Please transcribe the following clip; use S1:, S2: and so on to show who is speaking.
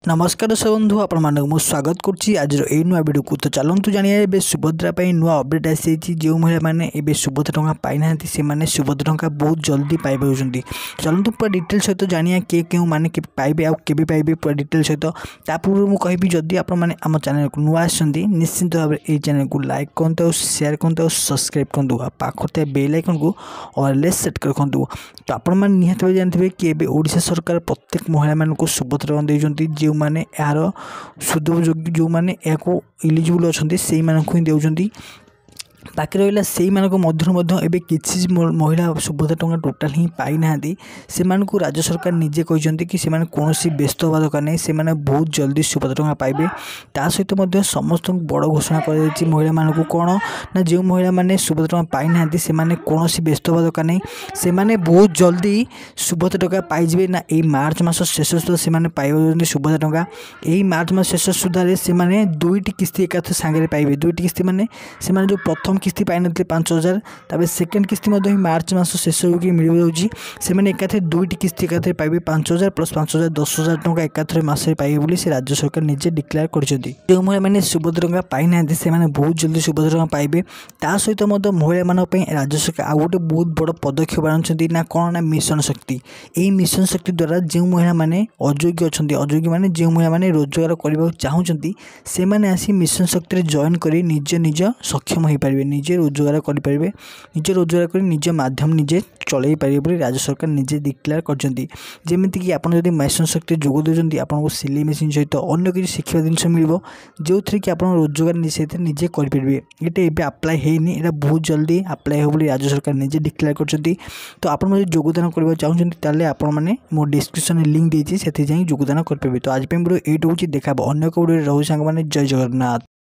S1: नमस्कार दर्शक बंधु आपण मानक स्वागत करुच्ची आज ये नुआ वीडियो को। तो चलतु जानिए ए सुभद्रा नुआ अपडेट आसी जो महिला मैंने ए सुभद्रा टंका पाई ना से सुभद्रा टंका बहुत जल्दी पाइबार। चलतु पूरा डिटेल सहित जानिए किए क्यों मैंने पाइबे आबे पाइबे पूरा डिटेल सहित। पूर्व मुझे कहि जदि आप चैनल को नुआ आसती निश्चिंत भाव में चैनल को लाइक करते शेयर करते और सब्सक्राइब करते पाखे बेल आइकन को ऑलवेज सेट कर रखु। तो आपण मैंने निहत जानते कि ओडिशा सरकार प्रत्येक महिला मानक सुभद्रा टंका जो माने यार सुदोपयोगी जो माने या इलिजिबल अच्छा से ही देउछंती। बाकी रहा से मध्य किसी महिला सुभद्रा टंका टोटाल ही पाई ना से राज्य सरकार निजे कहते कि कौन व्यस्त हवा दरकार नहीं से बहुत जल्दी सुभद्रा टंका पाइबे। ता सहित समस्त बड़ घोषणा कर महिला मानक कौन ना जो महिला माने सुभद्रा टंका पाई ना से कौन व्यस्त हवा दरकार नहीं से बहुत जल्दी सुभद्रा टंका पाइबे ना यही मार्च मास शेष सुधा से पाइबे सुभद्रा टंका। यही मार्च मास शेष सुधार से दुईटी किस्ती एकाथ सांगे पाइबे। दुईटी किस्ती माने से जो प्रथम किस्ती पाई ना 5,000 तापर सेकेंड किस्ती मार्च मास शेष होगी मिल जाऊँगी से एकाथे दुईटी किस्ती एकाथे पाइबे 5,000 प्लस 5,000 10,000 टंका एकाथरे मासे पाइबे बोली से राज्य सरकार निजे डिक्लेयर करछंती। जो महिला माने सुभद्रा टंका पाई ना से बहुत जल्दी सुभद्रा टंका पाइबे। ता सहित महिला मानक राज्य सरकार आउ गोटे बहुत बड़ पदक्षेप आनुछंती ना कौन ना मिशन शक्ति। यही मिशन शक्ति द्वारा जो महिला माने अयोग्य अच्छा अयोग्य माने जो महिला माने रोजगार करने चाहूँगी से माने आसी मिशन शक्ति जॉइन कर निज निज सक्षम हो पारे निजे रोजगार करेंगे निजे रोजगार कर निज माध्यम निजे चलई पारे बोली राज्य सरकार निजे डिक्लेयर करछंती। जेमिति कि आपन जदि मिशन शक्ति जोग देउछंती आपनको सिलाई मेसिन सहित अन्य किसी शिक्षा जिनस मिल जो थी कि आप रोजगार निजे करेंगे। ये अप्लाई होनी ये बहुत जल्दी अप्लाई हो बोली राज्य सरकार निजे डिक्लेयर करछंती। तो आप योगदान करने चाहते आपण मैंने मो डिस्क्रिप्शन लिंक देती से योगदान करेंगे। तो आज वीडियो ये देखा अन्य वीडियो रहू सांग मैंने जय जगन्नाथ।